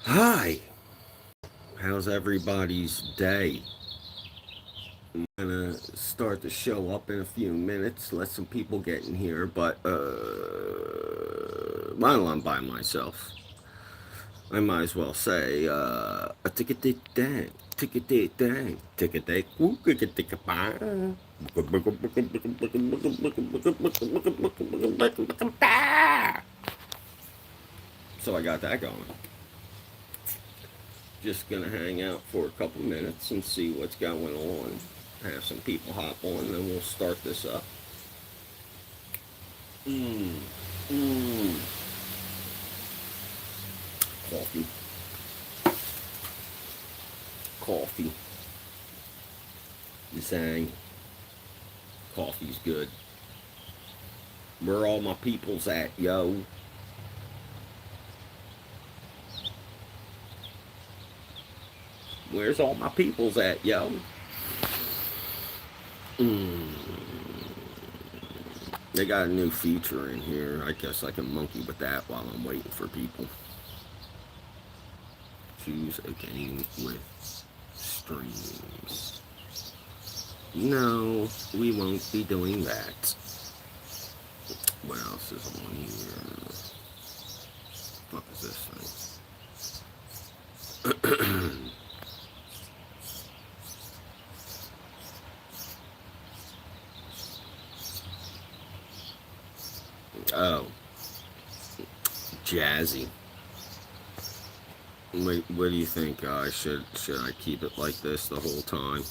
Hi, how's everybody's day? I'm gonna start the show up in a few minutes, let some people get in here, but while I'm by myself, I might as well say, a ticket dang, ticket dang, ticket day, so I got that going. Just gonna hang out for a couple minutes and see what's going on. Have some people hop on, then we'll start this up. Mmm, mmm, coffee, coffee, Zang, coffee's good. Where all my peoples at, yo? Where's all my peoples at, yo? Mmm. They got a new feature in here. I guess I can monkey with that while I'm waiting for people. Choose a game with streams. No, we won't be doing that. What else is on here? What is this thing? Oh, jazzy. Wait, what do you think, guys? Should I keep it like this the whole time?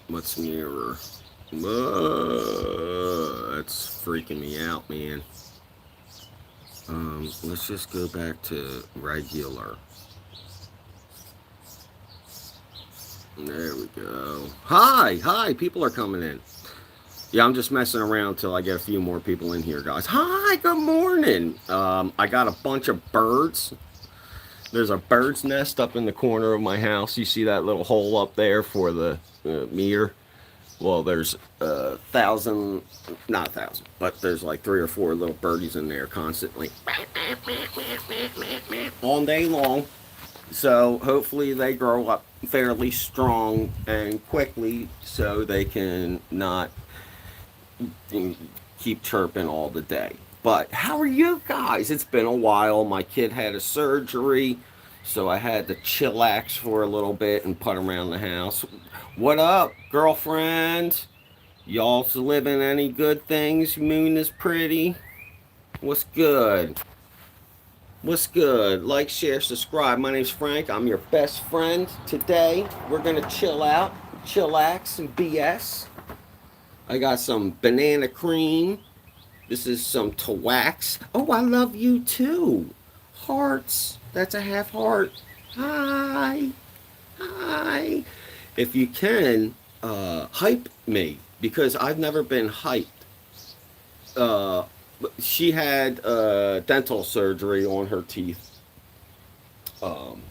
What's nearer? That's freaking me out, man. Let's just go back to regular. There we go. Hi, hi, people are coming in. Yeah, I'm just messing around till I get a few more people in here, guys. Hi, good morning. I got a bunch of birds. There's a bird's nest up in the corner of my house. You see that little hole up there for the meter? Well, there's a thousand, not a thousand, but there's like three or four little birdies in there constantly all day long. So hopefully they grow up fairly strong and quickly so they can not keep chirping all the day. But how are you guys? It's been a while. My kid had a surgery, so I had to chillax for a little bit and put around the house. What up, girlfriend? Y'all's living any good things? Moon is pretty. What's good? What's good? Like, share, subscribe. My name's Frank. I'm your best friend. Today, we're going to chill out, chillax, and BS. I got some banana cream. This is some Twax. Oh, I love you too. Hearts. That's a half heart. Hi. Hi. If you can, hype me because I've never been hyped. Uh, she had dental surgery on her teeth.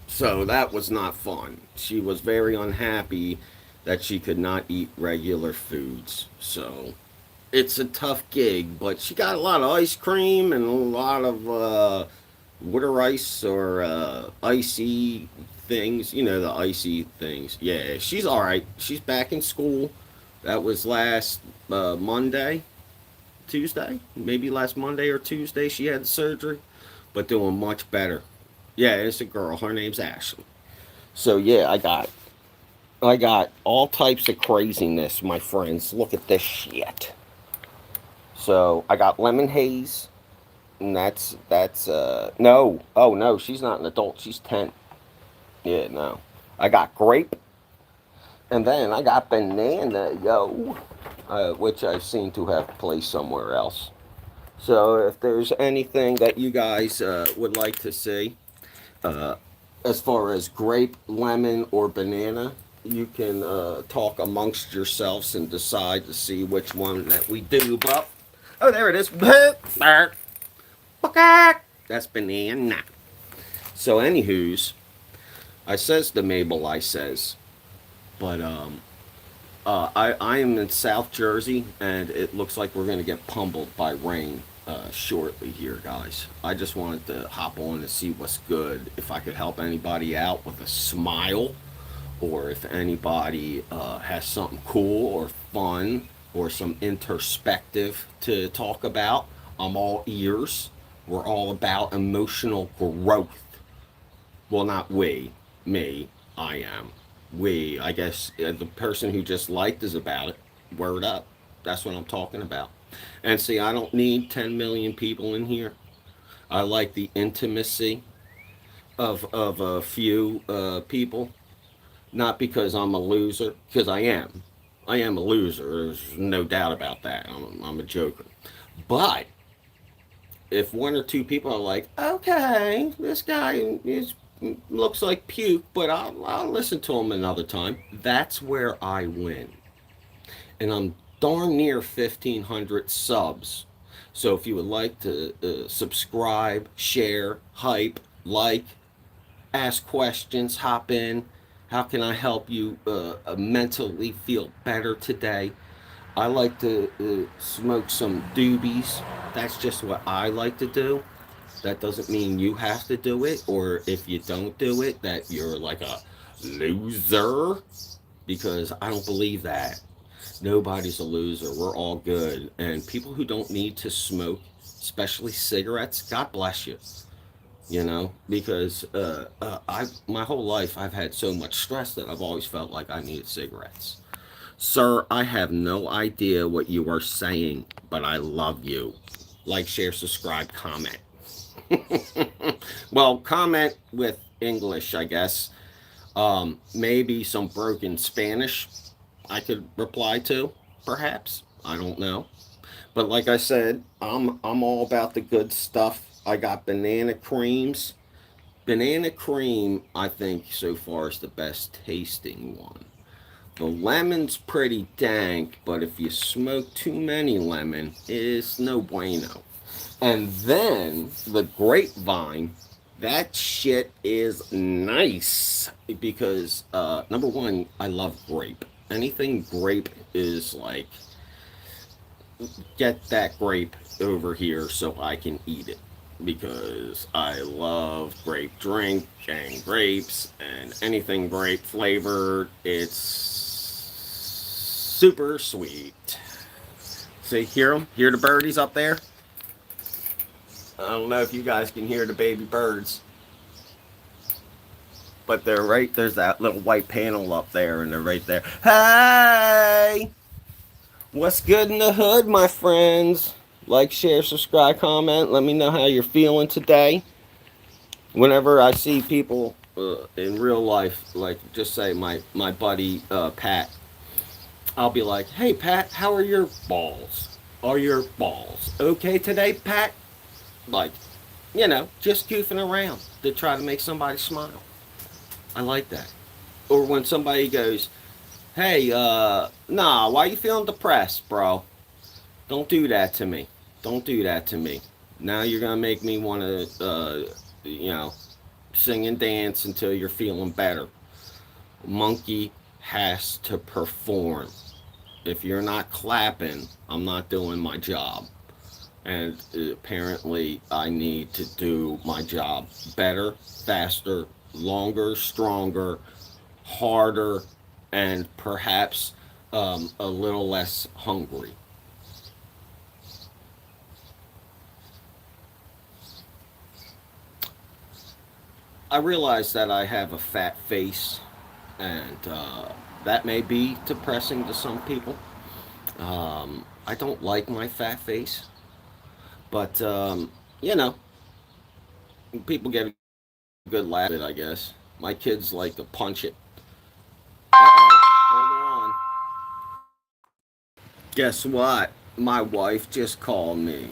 So that was not fun. She was very unhappy that she could not eat regular foods. So it's a tough gig, but she got a lot of ice cream and a lot of water ice or icy things. You know, the icy things. Yeah, she's all right. She's back in school. That was last Monday, Tuesday, maybe last Monday or Tuesday. She had the surgery, but doing much better. Yeah, it's a girl. Her name's Ashley. So yeah, I got all types of craziness, my friends. Look at this shit. So I got lemon haze, and that's no. Oh no, she's not an adult. She's 10. Yeah, no. I got grape, and then I got banana, yo, which I seem to have placed somewhere else. So if there's anything that you guys would like to see, uh, as far as grape, lemon, or banana, you can talk amongst yourselves and decide to see which one that we do. But oh, there it is. That's banana. So, anywho's, I says to Mabel, I says, but I am in South Jersey, and it looks like we're going to get pummeled by rain shortly here, guys. I just wanted to hop on and see what's good. If I could help anybody out with a smile, or if anybody has something cool or fun or some introspective to talk about, I'm all ears. We're all about emotional growth. Well, not we, me, I am. We, I guess the person who just liked is about it. Word up. That's what I'm talking about. And see, I don't need 10 million people in here. I like the intimacy of a few people. Not because I'm a loser, because I am. I am a loser. There's no doubt about that. I'm a joker. But if one or two people are like, okay, this guy is looks like puke, but I'll listen to him another time. That's where I win, and I'm darn near 1,500 subs. So if you would like to subscribe, share, hype, like, ask questions, hop in. How can I help you mentally feel better today? I like to smoke some doobies. That's just what I like to do. That doesn't mean you have to do it, or if you don't do it, that you're like a loser, because I don't believe that. Nobody's a loser. We're all good. And people who don't need to smoke, especially cigarettes, God bless you. Because I my whole life I've had so much stress that I've always felt like I needed cigarettes. Sir, I have no idea what you are saying, but I love you. Like, share, subscribe, comment. Well, comment with English, I guess. Maybe some broken Spanish I could reply to, perhaps. I don't know. But like I said, I'm all about the good stuff. I got banana creams. Banana cream, I think so far is the best tasting one. The lemon's pretty dank, but if you smoke too many lemon, it's no bueno. And then the grapevine, that shit is nice because number one, I love grape. Anything grape is like, get that grape over here so I can eat it, because I love grape drink and grapes and anything grape flavored. It's super sweet. See, hear them? Hear the birdies up there? I don't know if you guys can hear the baby birds, but they're right. There's that little white panel up there, and they're right there. Hey! What's good in the hood, my friends? Like, share, subscribe, comment. Let me know how you're feeling today. Whenever I see people in real life, like just say my buddy Pat, I'll be like, "Hey Pat, how are your balls? Are your balls okay today, Pat?" Like, just goofing around to try to make somebody smile. I like that. Or when somebody goes, "Hey, nah, why you feeling depressed, bro? Don't do that to me. Don't do that to me. Now you're gonna make me want to, you know, sing and dance until you're feeling better." Monkey has to perform. If you're not clapping, I'm not doing my job. And apparently, I need to do my job better, faster, longer, stronger, harder, and perhaps a little less hungry. I realize that I have a fat face, and that may be depressing to some people. I don't like my fat face, but you know, people get a good laugh at it, I guess. My kids like to punch it. Hold on. Guess what? My wife just called me.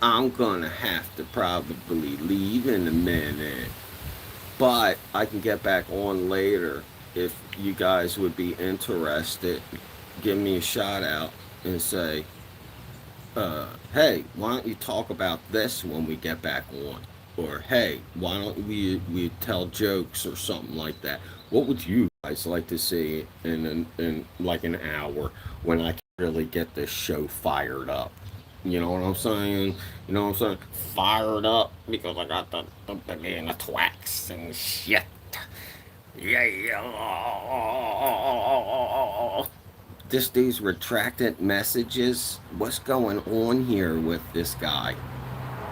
I'm gonna have to probably leave in a minute, but I can get back on later if you guys would be interested. Give me a shout out and say, hey, why don't you talk about this when we get back on? or hey, why don't we tell jokes or something like that. What would you guys like to see in like an hour when I can really get this show fired up? You know what I'm saying? You know what I'm saying? Fired up because I got the banana twacks and shit. Yeah. This dude's retracted messages. What's going on here with this guy?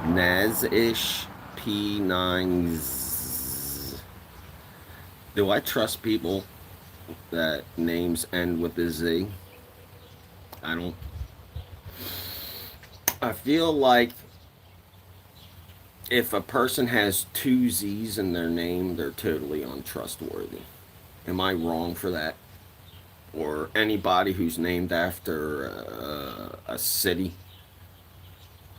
Nazish P9. Do I trust people that names end with a Z? I don't. I feel like if a person has two Z's in their name, they're totally untrustworthy. Am I wrong for that? Or anybody who's named after a city,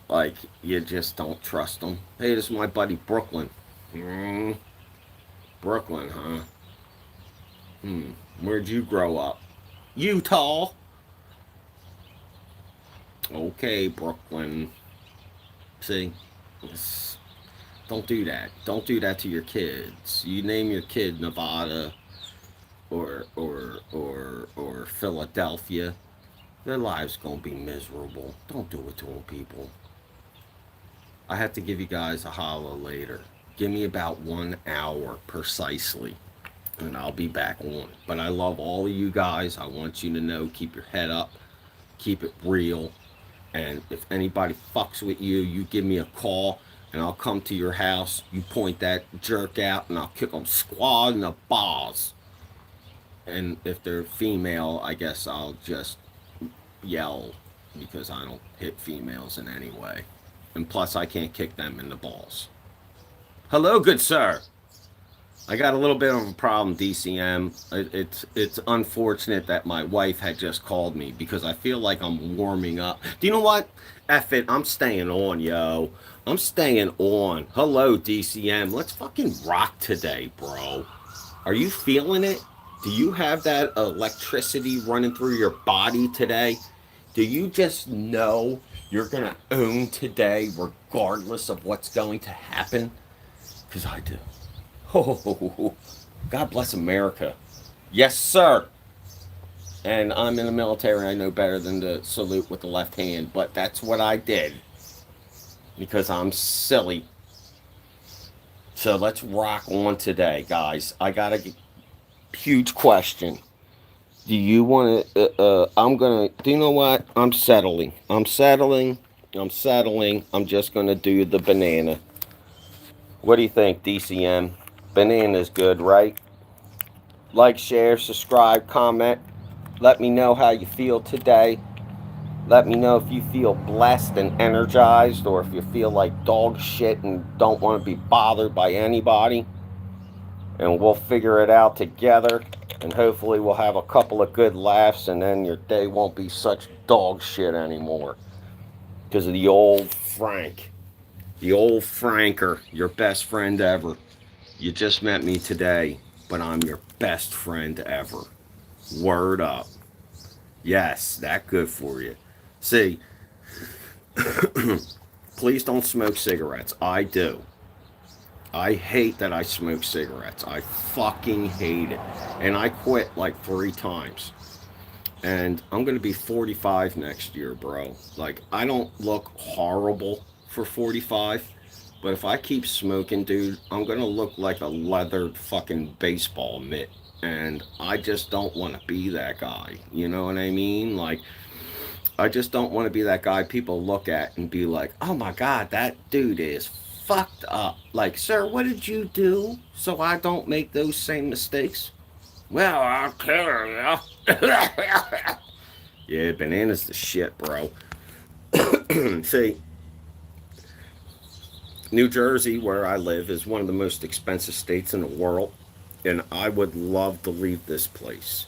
like you just don't trust them. Hey, this is my buddy Brooklyn. Mm, Brooklyn, huh? Hmm. Where'd you grow up? Utah. Okay, Brooklyn. See, don't do that. Don't do that to your kids. You name your kid Nevada or Philadelphia. Their lives gonna be miserable. Don't do it to them, people. I have to give you guys a holler later. Give me about 1 hour precisely, and I'll be back on. But I love all of you guys. I want you to know, keep your head up, keep it real. And if anybody fucks with you, you give me a call, and I'll come to your house. You point that jerk out, and I'll kick them squad in the balls. And if they're female, I guess I'll just yell because I don't hit females in any way. And plus, I can't kick them in the balls. Hello, good sir. I got a little bit of a problem, DCM. It's unfortunate that my wife had just called me because I feel like I'm warming up. Do you know what? F it, I'm staying on, yo. I'm staying on. Hello, DCM. Let's fucking rock today, bro. Are you feeling it? Do you have that electricity running through your body today? Do you just know you're gonna own today regardless of what's going to happen? Because I do. Oh, God bless America. Yes, sir. And I'm in the military. I know better than to salute with the left hand, but that's what I did because I'm silly. So let's rock on today, guys. I got a huge question. Do you want to? I'm gonna. Do you know what? I'm settling. I'm settling. I'm settling. I'm just gonna do the banana. What do you think, DCM? Banana's good, right? Like, share, subscribe, comment. Let me know how you feel today. Let me know if you feel blessed and energized or if you feel like dog shit and don't want to be bothered by anybody. And we'll figure it out together. And hopefully we'll have a couple of good laughs and then your day won't be such dog shit anymore. Because of the old Frank. The old Franker, your best friend ever. You just met me today, but I'm your best friend ever. Word up. Yes, that good for you. See, please don't smoke cigarettes. I do. I hate that I smoke cigarettes. I fucking hate it. And I quit like 3 times. And I'm going to be 45 next year, bro. Like, I don't look horrible for 45. But if I keep smoking, dude, I'm going to look like a leathered fucking baseball mitt. And I just don't want to be that guy. You know what I mean? Like, I just don't want to be that guy people look at and be like, oh my God, that dude is fucked up. Like, sir, what did you do so I don't make those same mistakes? Well, I'll kill her, yeah. Yeah, banana's the shit, bro. See, New Jersey, where I live, is one of the most expensive states in the world. And I would love to leave this place.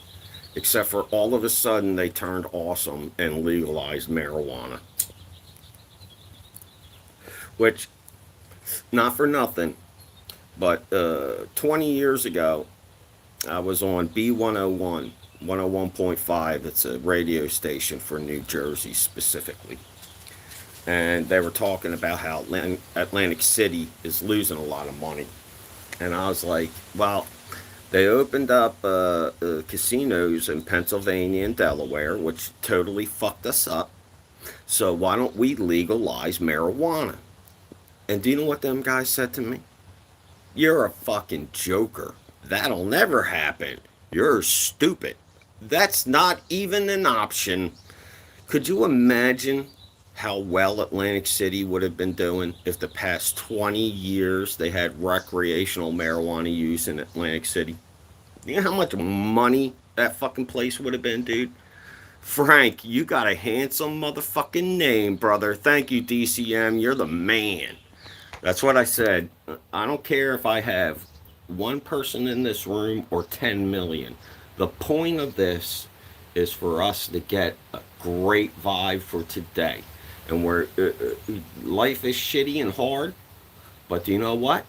Except for all of a sudden they turned awesome and legalized marijuana. Which, not for nothing, but 20 years ago, I was on B101, 101.5. It's a radio station for New Jersey specifically. and they were talking about how Atlantic City is losing a lot of money. And I was like, well, they opened up casinos in Pennsylvania and Delaware, which totally fucked us up. So why don't we legalize marijuana? And do you know what them guys said to me? You're a fucking joker. That'll never happen. You're stupid. That's not even an option. Could you imagine how well Atlantic City would have been doing if the past 20 years they had recreational marijuana use in Atlantic City? You know how much money that fucking place would have been, dude? Frank, you got a handsome motherfucking name, brother. Thank you, DCM. You're the man. That's what I said. I don't care if I have one person in this room or 10 million. The point of this is for us to get a great vibe for today. And where life is shitty and hard, but do you know what?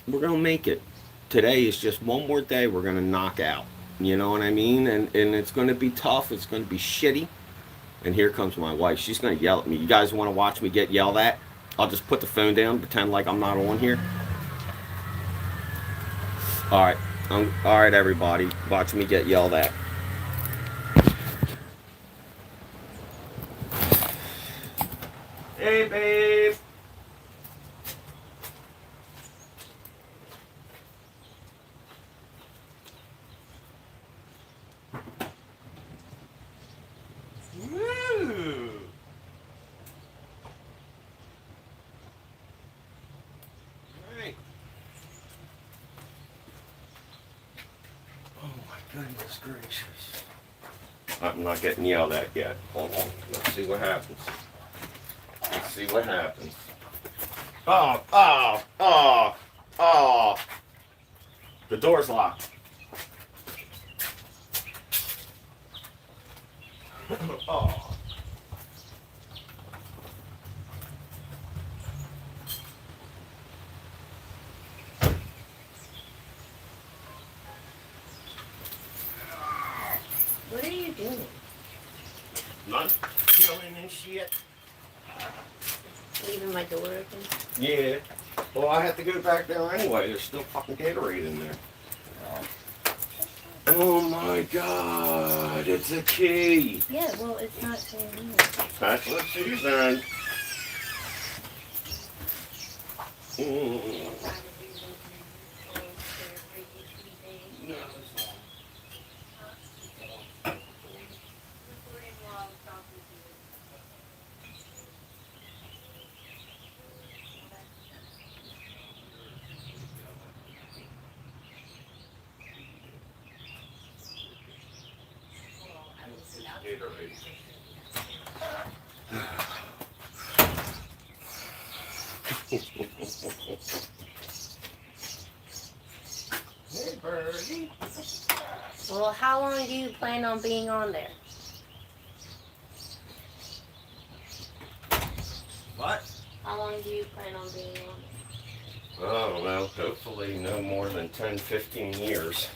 We're going to make it. Today is just one more day we're going to knock out. You know what I mean? And it's going to be tough. It's going to be shitty. And here comes my wife. She's going to yell at me. You guys want to watch me get yelled at? I'll just put the phone down, pretend like I'm not on here. All right. All right, everybody. Watch me get yelled at. Hey, babe. Woo. Right. Oh, my goodness gracious. I'm not getting yelled at yet. Hold on. Let's see what happens. Let's see what happens. Oh, oh, oh, oh. The door's locked. Oh. What are you doing? Not killing and shit. Leaving my door open? Yeah. Well, I have to go back there anyway. There's still fucking Gatorade in there. Oh my god, it's a key. Yeah, well, it's not saying anything. That's what she said. Mm. No, it's not. Gatorade. Hey, birdie. Well, how long do you plan on being on there? What? How long do you plan on being on there? I don't know. Hopefully no more than 10, 15 years.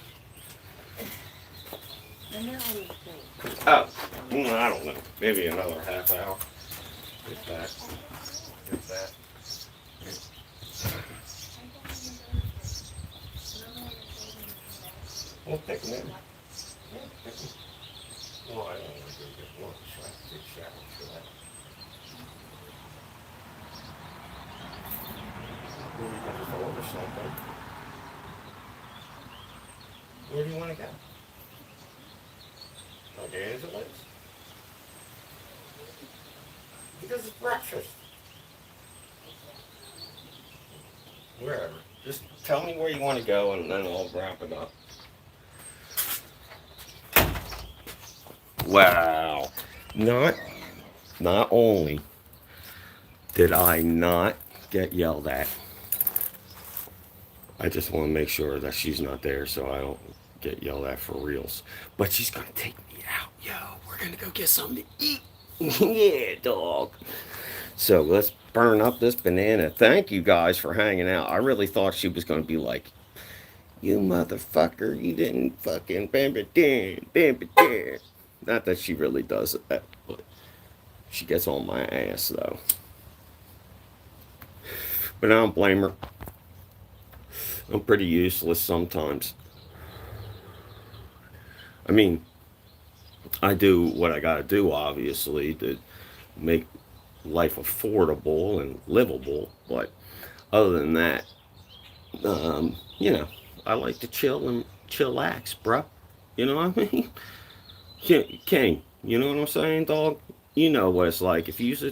I'm not on the thing. Oh, I don't know. Maybe another half hour. Get that. Get that. We'll pick them in. Well, I don't want to go get lunch. I have to take a shower for that. Well, we can just order something. Where do you want to go? Okay, is it Liz? Because it's breakfast. Wherever. Just tell me where you want to go and then I'll wrap it up. Wow. Not only did I not get yelled at, I just want to make sure that she's not there so I don't get yelled at for reals. But she's going to take me out. Yo, we're going to go get something to eat. Yeah, dog. So let's burn up this banana. Thank you guys for hanging out. I really thought she was going to be like, you motherfucker, you didn't fucking bam it down, bam it down. Not that she really does that, but She gets on my ass though. But I don't blame her. I'm pretty useless sometimes. I mean, I do what I gotta do, obviously, to make life affordable and livable. But other than that, you know, I like to chill and chillax, bro. You know what I mean? King, you know what I'm saying, dog? You know what it's like. If you's a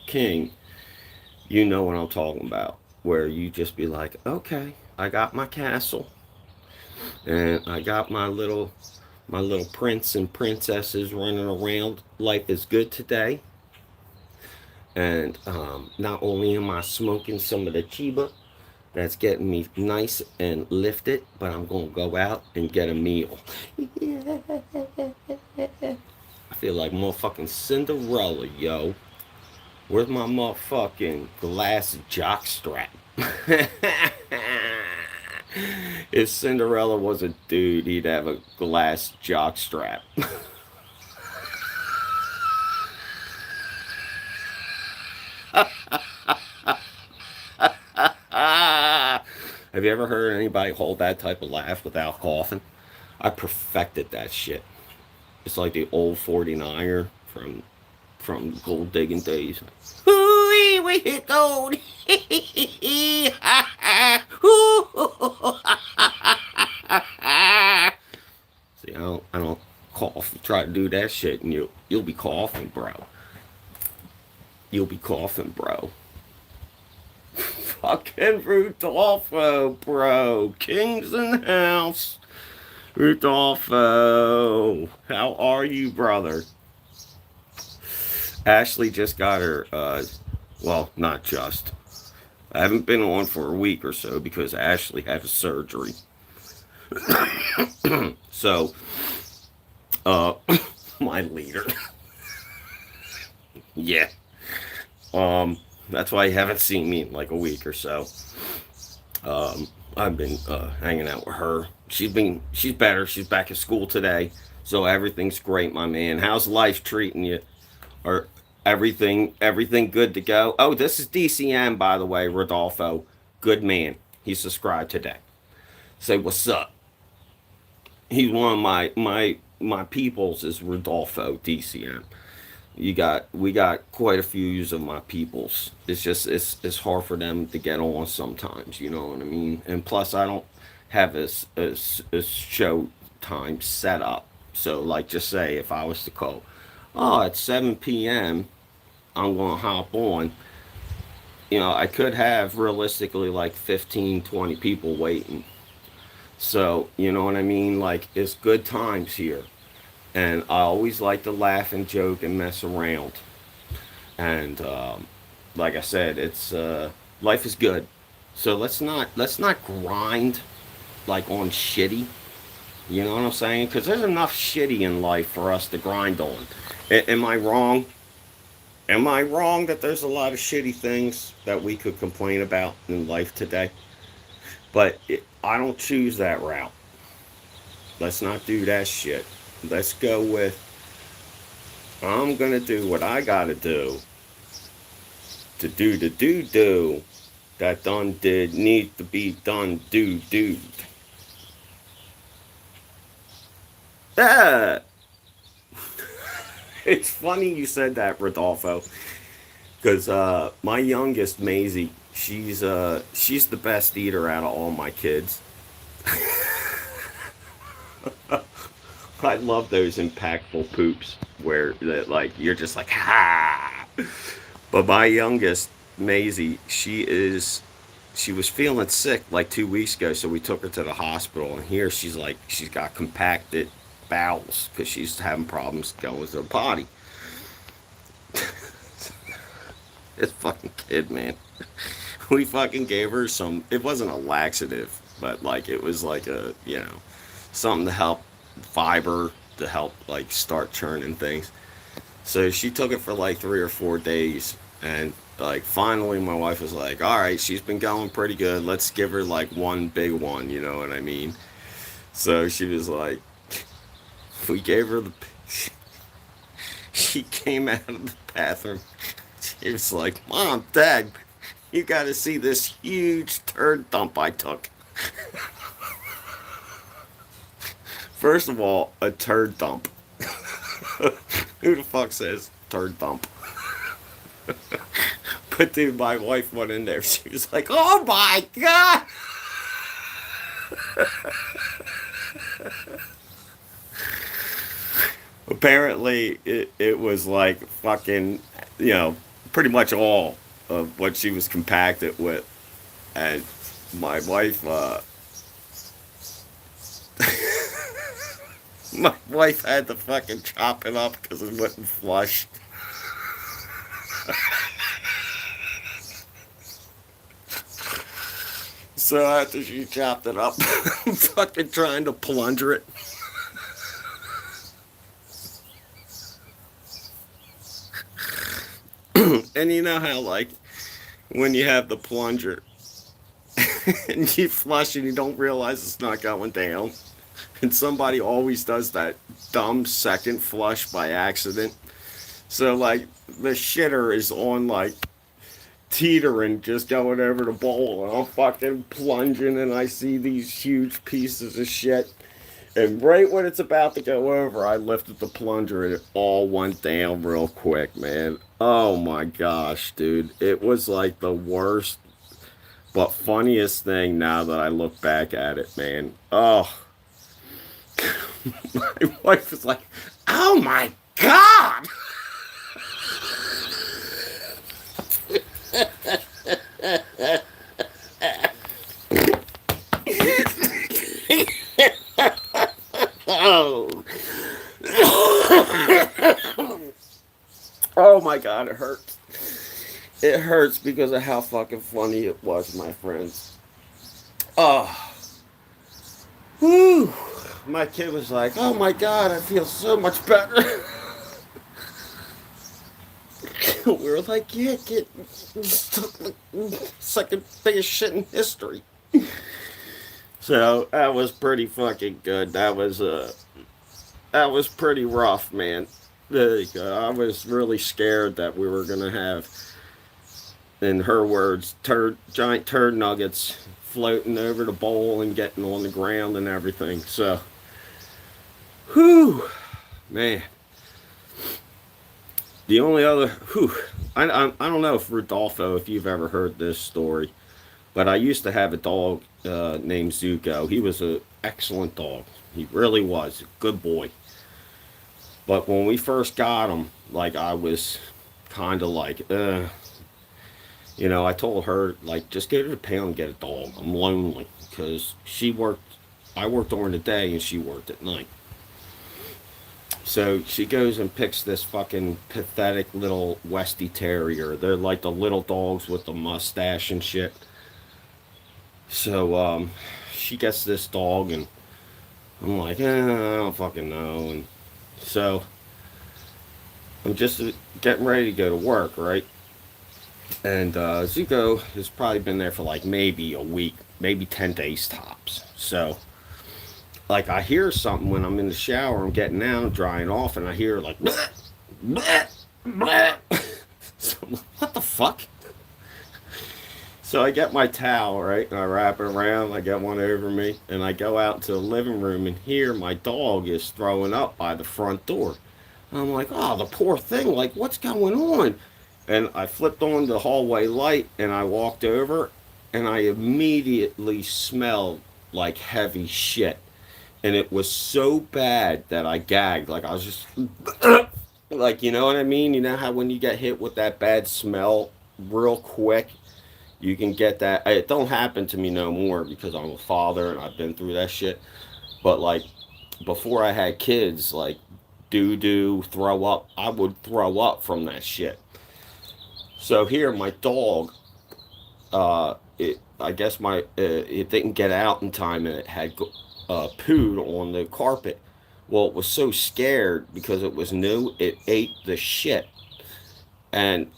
king, you know what I'm talking about. Where you just be like, okay, I got my castle, and I got my little prince and princesses running around. Life is good today, and not only am I smoking some of the Chiba that's getting me nice and lifted, but I'm gonna go out and get a meal. I feel like motherfucking Cinderella, yo. Where's my motherfucking glass jockstrap? If Cinderella was a dude, he'd have a glass jockstrap. Have you ever heard anybody hold that type of laugh without coughing? I perfected that shit. It's like the old 49er from gold digging days. Ooh, we hit gold. See, I don't cough. Try to do that shit, and you'll be coughing, bro. You'll be coughing, bro. Fucking Rudolpho, bro. King's in the house. Rudolpho, how are you, brother? Ashley just got her, well, not just. I haven't been on for a week or so because Ashley had a surgery. So, uh, my leader. Yeah. That's why you haven't seen me in like a week or so. I've been hanging out with her. She's better. She's back at school today, so everything's great, my man. How's life treating you? Or everything good to go? Oh, this is DCM, by the way, Rodolfo. Good man. He subscribed today. Say what's up. He's one of my peoples is Rodolfo DCM. We got quite a few of my peoples. It's just it's hard for them to get on sometimes. You know what I mean? And plus, I don't have a show time set up. So like, just say if I was to call, oh, at 7 p.m. I'm gonna hop on. I could have realistically like 15, 20 people waiting. So you know what I mean? Like, it's good times here, and I always like to laugh and joke and mess around. And like I said, it's life is good. So let's not grind like on shitty. You know what I'm saying? Because there's enough shitty in life for us to grind on. Am I wrong? Am I wrong that there's a lot of shitty things that we could complain about in life today? But I don't choose that route. Let's not do that shit. Let's go with, I'm gonna do what I gotta do to do the do that done did need to be done do. Ah, it's funny you said that, Rodolfo, because my youngest Maisie, she's the best eater out of all my kids. I love those impactful poops where that like you're just like ha. But my youngest Maisie, she was feeling sick like 2 weeks ago, so we took her to the hospital, and here she's got compacted bowels because she's having problems going to the potty. This fucking kid, man. We fucking gave her some. It wasn't a laxative, but like it was like something to help fiber to help like start churning things. So she took it for like 3 or 4 days, and like finally my wife was like, "All right, she's been going pretty good. Let's give her like one big one." You know what I mean? So she was like, we gave her the. she came out of the bathroom. She was like, Mom, Dad, you got to see this huge turd dump I took. First of all, a turd dump. Who the fuck says turd dump? But dude, my wife went in there. She was like, oh my God. Apparently, it was like fucking, pretty much all of what she was compacted with. And my wife, my wife had to fucking chop it up because it wouldn't flush. So after she chopped it up, I'm fucking trying to plunger it. And you know how, like, when you have the plunger and you flush and you don't realize it's not going down, and somebody always does that dumb second flush by accident. So, like, the shitter is on, like, teetering, just going over the bowl, and I'm fucking plunging, and I see these huge pieces of shit. And right when it's about to go over, I lifted the plunger and it all went down real quick, man. Oh my gosh, dude. It was like the worst but funniest thing now that I look back at it, man. Oh. My wife was like, oh my God! Oh. Oh my God, it hurts. It hurts because of how fucking funny it was, my friends. Oh. Whew. My kid was like, oh my God, I feel so much better. We were like, yeah, kid, took the second biggest shit in history. So that was pretty fucking good. That was pretty rough, man. I was really scared that we were gonna have, in her words, giant turd nuggets floating over the bowl and getting on the ground and everything. So, whew, man. The only other, I don't know if Rodolfo, if you've ever heard this story, but I used to have a dog named Zuko. He was an excellent dog. He really was a good boy. But when we first got him, like, I was kind of like, I told her, like, just go to the pound and get a dog. I'm lonely because I worked during the day and she worked at night. So she goes and picks this fucking pathetic little Westie Terrier. They're like the little dogs with the mustache and shit. So she gets this dog and I'm like, I don't fucking know. And so I'm just getting ready to go to work, right? And Zuko has probably been there for like maybe a week, maybe 10 days tops. So, like, I hear something when I'm in the shower, I'm getting out, drying off, and I hear like, bleh, bleh, bleh. So I'm like, what the fuck? So I get my towel, right, and I wrap it around, I get one over me, and I go out to the living room, and here my dog is throwing up by the front door. And I'm like, oh, the poor thing, like, what's going on? And I flipped on the hallway light, and I walked over, and I immediately smelled like heavy shit. And it was so bad that I gagged. Like, I was just, like, you know what I mean? You know how when you get hit with that bad smell real quick, you can get that. It don't happen to me no more because I'm a father and I've been through that shit. But, like, before I had kids, like, doo-doo, throw up, I would throw up from that shit. So here, my dog, I guess it didn't get out in time and it had pooed on the carpet. Well, it was so scared because it was new, it ate the shit. And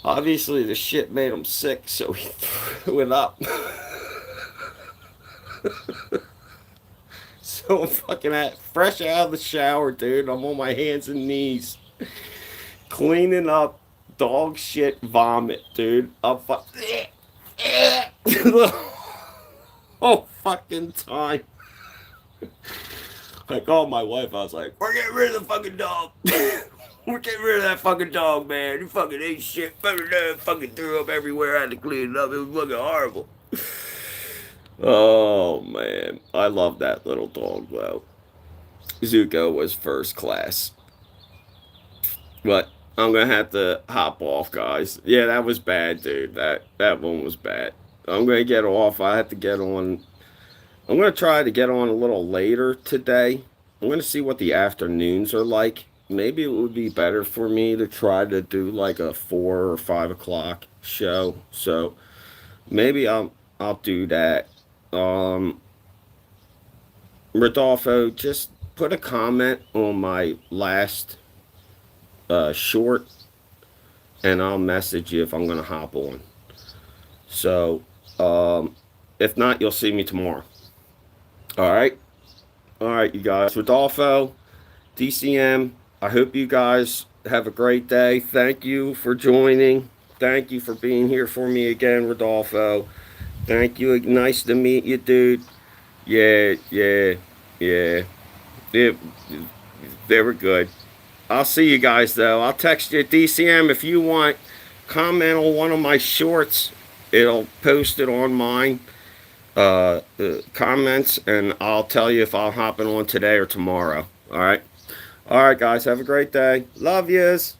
obviously the shit made him sick, so he threw it up. So So I'm fucking fresh out of the shower, dude. I'm on my hands and knees cleaning up dog shit vomit, dude. I'm the whole fucking time. I called my wife. I was like, "We're getting rid of the fucking dog. We're getting rid of that fucking dog, man. You fucking ate shit. Fucking threw up everywhere. I had to clean it up. It was fucking horrible." Oh man, I love that little dog though. Zuko was first class. But I'm gonna have to hop off, guys. Yeah, that was bad, dude. That one was bad. I'm gonna get off. I have to get on. I'm gonna try to get on a little later today. I'm gonna see what the afternoons are like. Maybe it would be better for me to try to do like a 4 or 5 o'clock show. So maybe I'll do that. Um, Rodolfo, just put a comment on my last short, and I'll message you if I'm gonna hop on. So, if not, you'll see me tomorrow. All right, you guys. Rodolfo, DCM. I hope you guys have a great day. Thank you for joining. Thank you for being here for me again, Rodolfo. Thank you. Nice to meet you, dude. Yeah, yeah, yeah. It, they were good. I'll see you guys though. I'll text you DCM if you want. Comment on one of my shorts. It'll post it on mine. Comments, and I'll tell you if I'll hop in on today or tomorrow. All right. All right, guys. Have a great day. Love yous.